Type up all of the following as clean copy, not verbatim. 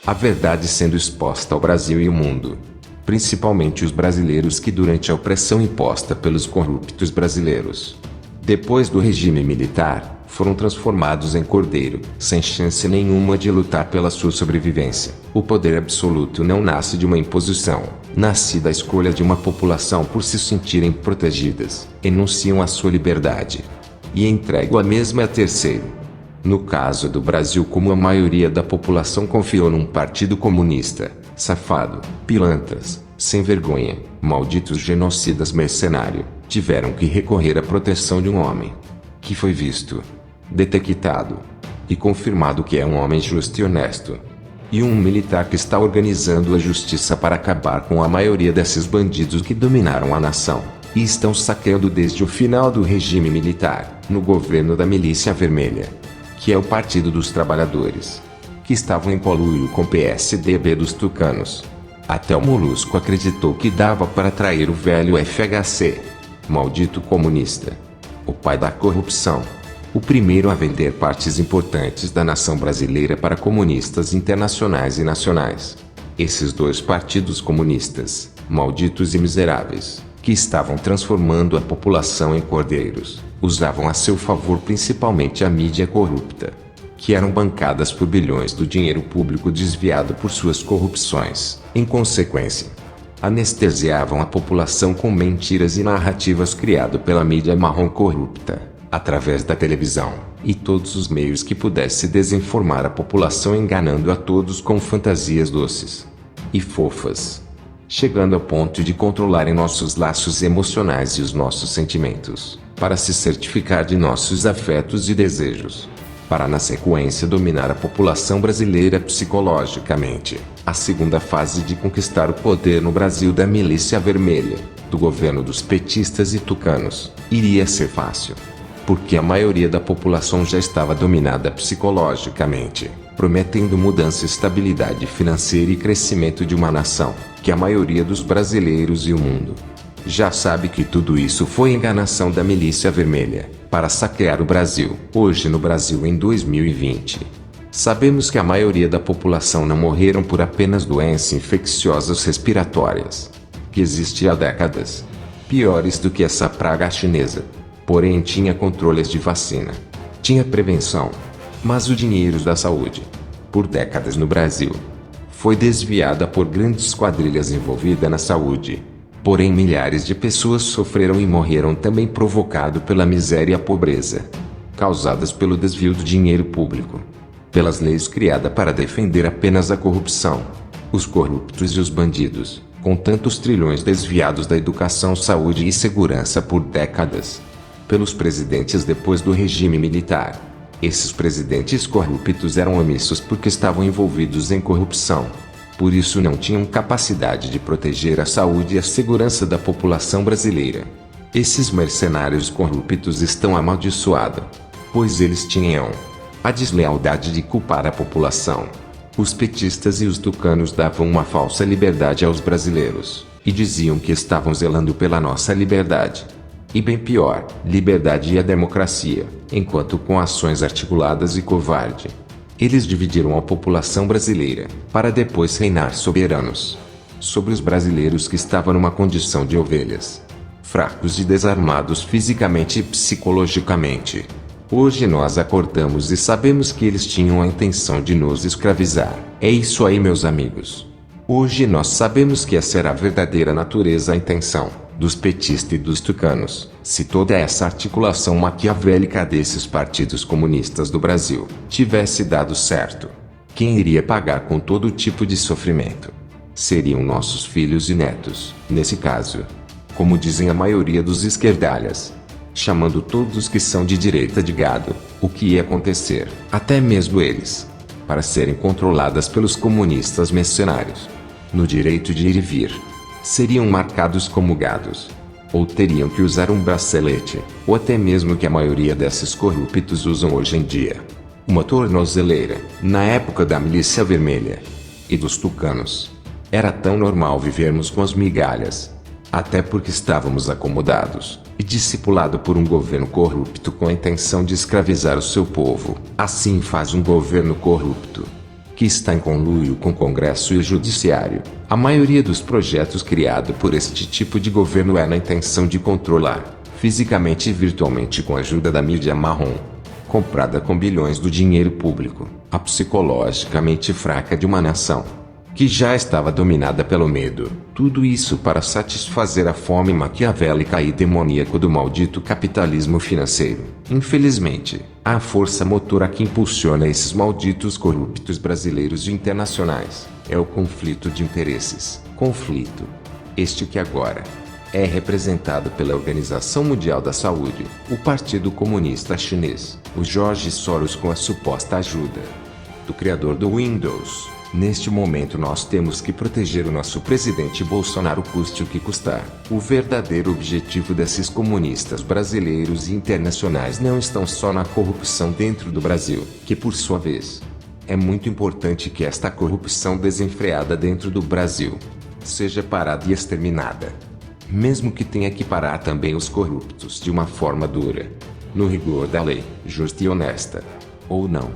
A verdade sendo exposta ao Brasil e ao mundo. Principalmente os brasileiros que durante a opressão imposta pelos corruptos brasileiros, depois do regime militar, foram transformados em cordeiro, sem chance nenhuma de lutar pela sua sobrevivência. O poder absoluto não nasce de uma imposição, nasce da escolha de uma população por se sentirem protegidas, enunciam a sua liberdade e entregam a mesma a terceiro. No caso do Brasil, como a maioria da população confiou num partido comunista, safado, pilantras, sem vergonha, malditos genocidas mercenário, tiveram que recorrer à proteção de um homem que foi visto, detectado e confirmado que é um homem justo e honesto, e um militar que está organizando a justiça para acabar com a maioria desses bandidos que dominaram a nação e estão saqueando desde o final do regime militar, no governo da Milícia Vermelha, que é o Partido dos Trabalhadores, que estavam em conluio com o PSDB dos tucanos. Até o Molusco acreditou que dava para trair o velho FHC, maldito comunista, o pai da corrupção, o primeiro a vender partes importantes da nação brasileira para comunistas internacionais e nacionais. Esses dois partidos comunistas, malditos e miseráveis, que estavam transformando a população em cordeiros, usavam a seu favor principalmente a mídia corrupta, que eram bancadas por bilhões do dinheiro público desviado por suas corrupções. Em consequência, anestesiavam a população com mentiras e narrativas criadas pela mídia marrom corrupta, através da televisão e todos os meios que pudesse desinformar a população, enganando a todos com fantasias doces e fofas, chegando ao ponto de controlarem nossos laços emocionais e os nossos sentimentos, para se certificar de nossos afetos e desejos, para na sequência dominar a população brasileira psicologicamente. A segunda fase de conquistar o poder no Brasil da Milícia Vermelha, do governo dos petistas e tucanos, iria ser fácil, porque a maioria da população já estava dominada psicologicamente, prometendo mudança, estabilidade financeira e crescimento de uma nação, que a maioria dos brasileiros e o mundo já sabe que tudo isso foi enganação da Milícia Vermelha, para saquear o Brasil. Hoje no Brasil em 2020, sabemos que a maioria da população não morreram por apenas doenças infecciosas respiratórias, que existia há décadas, piores do que essa praga chinesa. Porém tinha controles de vacina, tinha prevenção, mas o dinheiro da saúde, por décadas no Brasil, foi desviada por grandes quadrilhas envolvidas na saúde. Porém milhares de pessoas sofreram e morreram também, provocado pela miséria e a pobreza, causadas pelo desvio do dinheiro público, pelas leis criadas para defender apenas a corrupção, os corruptos e os bandidos, com tantos trilhões desviados da educação, saúde e segurança por décadas, pelos presidentes depois do regime militar. Esses presidentes corruptos eram omissos porque estavam envolvidos em corrupção. Por isso não tinham capacidade de proteger a saúde e a segurança da população brasileira. Esses mercenários corruptos estão amaldiçoados, pois eles tinham a deslealdade de culpar a população. Os petistas e os tucanos davam uma falsa liberdade aos brasileiros, e diziam que estavam zelando pela nossa liberdade. E bem pior, liberdade e a democracia, enquanto com ações articuladas e covarde, eles dividiram a população brasileira, para depois reinar soberanos sobre os brasileiros que estavam numa condição de ovelhas, fracos e desarmados fisicamente e psicologicamente. Hoje nós acordamos e sabemos que eles tinham a intenção de nos escravizar. É isso aí, meus amigos. Hoje nós sabemos que essa era a verdadeira natureza, a intenção dos petistas e dos tucanos. Se toda essa articulação maquiavélica desses partidos comunistas do Brasil tivesse dado certo, quem iria pagar com todo tipo de sofrimento? Seriam nossos filhos e netos, nesse caso. Como dizem a maioria dos esquerdalhas, chamando todos que são de direita de gado, o que ia acontecer, até mesmo eles, para serem controladas pelos comunistas mercenários, no direito de ir e vir, seriam marcados como gados, ou teriam que usar um bracelete, ou até mesmo que a maioria desses corruptos usam hoje em dia, uma tornozeleira. Na época da Milícia Vermelha e dos tucanos, era tão normal vivermos com as migalhas, até porque estávamos acomodados e discipulados por um governo corrupto com a intenção de escravizar o seu povo. Assim faz um governo corrupto, que que está em conluio com o Congresso e o Judiciário. A maioria dos projetos criados por este tipo de governo é na intenção de controlar, fisicamente e virtualmente com a ajuda da mídia marrom, comprada com bilhões do dinheiro público, a psicologicamente fraca de uma nação, que já estava dominada pelo medo. Tudo isso para satisfazer a fome maquiavélica e demoníaca do maldito capitalismo financeiro. Infelizmente, a força motora que impulsiona esses malditos corruptos brasileiros e internacionais é o conflito de interesses. Conflito este que agora é representado pela Organização Mundial da Saúde, o Partido Comunista Chinês, o George Soros com a suposta ajuda do criador do Windows. Neste momento nós temos que proteger o nosso presidente Bolsonaro custe o que custar. O verdadeiro objetivo desses comunistas brasileiros e internacionais não estão só na corrupção dentro do Brasil, que por sua vez, é muito importante que esta corrupção desenfreada dentro do Brasil seja parada e exterminada. Mesmo que tenha que parar também os corruptos de uma forma dura, no rigor da lei, justa e honesta. Ou não,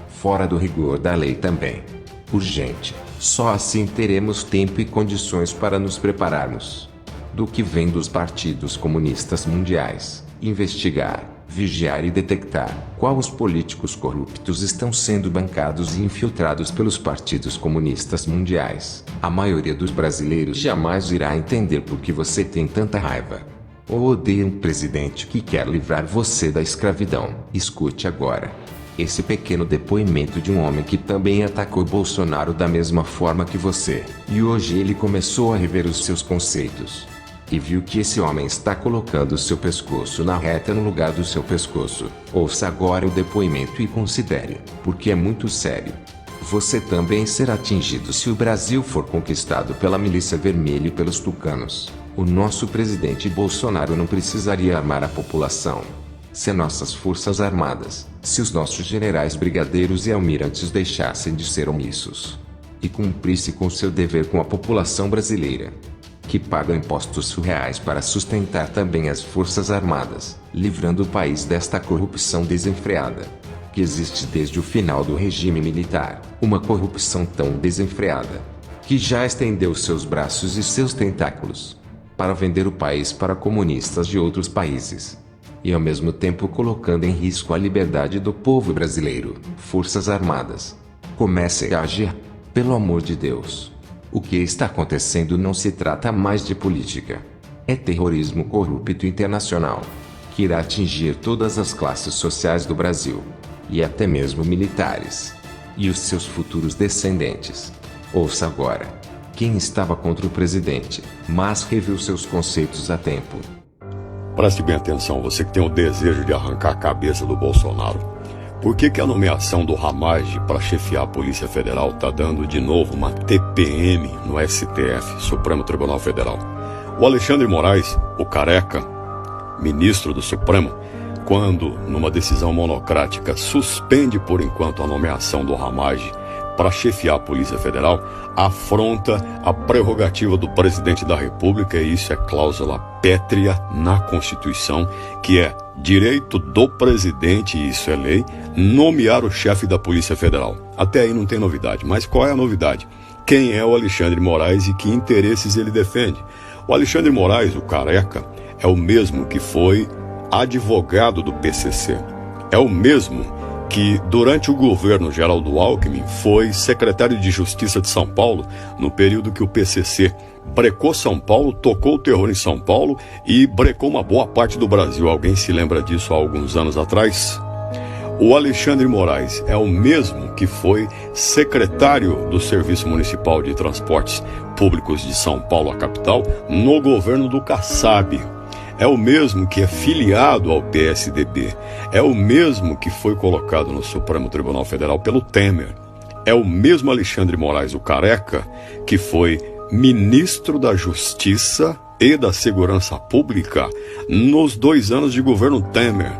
fora do rigor da lei também. Urgente. Só assim teremos tempo e condições para nos prepararmos do que vem dos partidos comunistas mundiais, investigar, vigiar e detectar qual os políticos corruptos estão sendo bancados e infiltrados pelos partidos comunistas mundiais. A maioria dos brasileiros jamais irá entender por que você tem tanta raiva ou odeia um presidente que quer livrar você da escravidão. Escute agora esse pequeno depoimento de um homem que também atacou Bolsonaro da mesma forma que você. E hoje ele começou a rever os seus conceitos. E viu que esse homem está colocando o seu pescoço na reta no lugar do seu pescoço. Ouça agora o depoimento e considere, porque é muito sério. Você também será atingido se o Brasil for conquistado pela milícia vermelha e pelos tucanos. O nosso presidente Bolsonaro não precisaria armar a população. Se nossas forças armadas, se os nossos generais brigadeiros e almirantes deixassem de ser omissos e cumprissem com seu dever com a população brasileira, que paga impostos surreais para sustentar também as forças armadas, livrando o país desta corrupção desenfreada, que existe desde o final do regime militar, uma corrupção tão desenfreada, que já estendeu seus braços e seus tentáculos para vender o país para comunistas de outros países. E ao mesmo tempo colocando em risco a liberdade do povo brasileiro. Forças Armadas, comecem a agir, pelo amor de Deus. O que está acontecendo não se trata mais de política. É terrorismo corrupto internacional, que irá atingir todas as classes sociais do Brasil, e até mesmo militares, e os seus futuros descendentes. Ouça agora. Quem estava contra o presidente, mas reviu seus conceitos a tempo. Preste bem atenção, você que tem o desejo de arrancar a cabeça do Bolsonaro. Por que a nomeação do Ramage para chefiar a Polícia Federal está dando de novo uma TPM no STF, Supremo Tribunal Federal? O Alexandre Moraes, o careca, ministro do Supremo, quando, numa decisão monocrática, suspende por enquanto a nomeação do Ramage para chefiar a Polícia Federal, afronta a prerrogativa do presidente da República, e isso é cláusula pétrea na Constituição, que é direito do presidente, e isso é lei, nomear o chefe da Polícia Federal. Até aí não tem novidade, mas qual é a novidade? Quem é o Alexandre Moraes e que interesses ele defende? O Alexandre Moraes, o careca, é o mesmo que foi advogado do PCC. É o mesmo que, durante o governo Geraldo Alckmin, foi secretário de Justiça de São Paulo, no período que o PCC brecou São Paulo, tocou o terror em São Paulo e brecou uma boa parte do Brasil. Alguém se lembra disso há alguns anos atrás? O Alexandre Moraes é o mesmo que foi secretário do Serviço Municipal de Transportes Públicos de São Paulo, a capital, no governo do Kassab. É o mesmo que é filiado ao PSDB. É o mesmo que foi colocado no Supremo Tribunal Federal pelo Temer. É o mesmo Alexandre Moraes, o careca, que foi ministro da Justiça e da Segurança Pública nos 2 anos de governo Temer.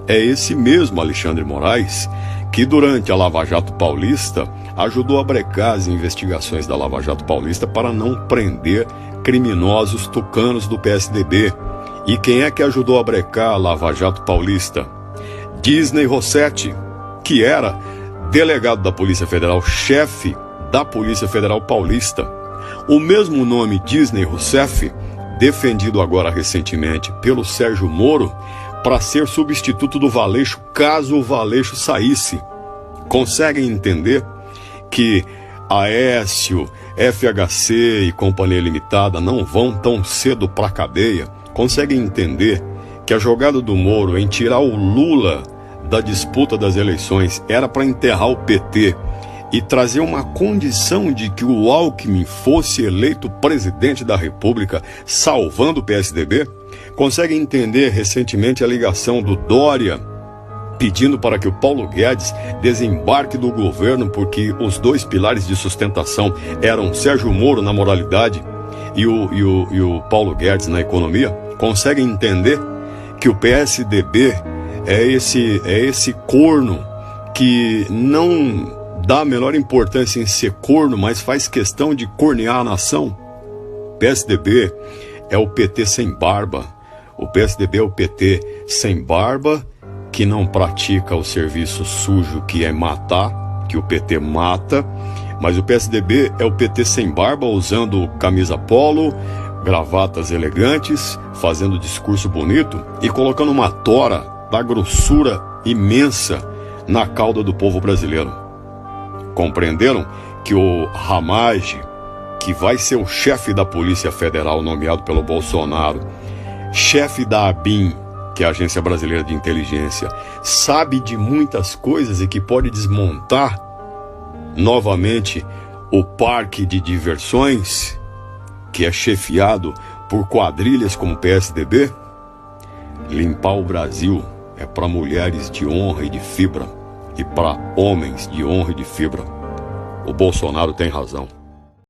É esse mesmo Alexandre Moraes que, durante a Lava Jato Paulista, ajudou a brecar as investigações da Lava Jato Paulista para não prender criminosos tucanos do PSDB. E quem é que ajudou a brecar a Lava Jato Paulista? Disney Rossetti, que era delegado da Polícia Federal, chefe da Polícia Federal Paulista. O mesmo nome Disney Rousseff, defendido agora recentemente pelo Sérgio Moro, para ser substituto do Valeixo, caso o Valeixo saísse. Conseguem entender que Aécio, FHC e Companhia Limitada não vão tão cedo para a cadeia? Conseguem entender que a jogada do Moro em tirar o Lula da disputa das eleições era para enterrar o PT e trazer uma condição de que o Alckmin fosse eleito presidente da República, salvando o PSDB? Consegue entender recentemente a ligação do Dória pedindo para que o Paulo Guedes desembarque do governo porque os dois pilares de sustentação eram Sérgio Moro na moralidade e o Paulo Guedes na economia? Consegue entender que o PSDB é esse corno que não dá a menor importância em ser corno, mas faz questão de cornear a nação? PSDB é o PT sem barba. O PSDB é o PT sem barba, que não pratica o serviço sujo que é matar, que o PT mata. Mas o PSDB é o PT sem barba, usando camisa polo, gravatas elegantes, fazendo discurso bonito e colocando uma tora da grossura imensa na cauda do povo brasileiro. Compreenderam que o Ramage, que vai ser o chefe da Polícia Federal nomeado pelo Bolsonaro, chefe da ABIN, que é a Agência Brasileira de Inteligência, sabe de muitas coisas e que pode desmontar novamente o parque de diversões, que é chefiado por quadrilhas como o PSDB? Limpar o Brasil é para mulheres de honra e de fibra e para homens de honra e de fibra. O Bolsonaro tem razão.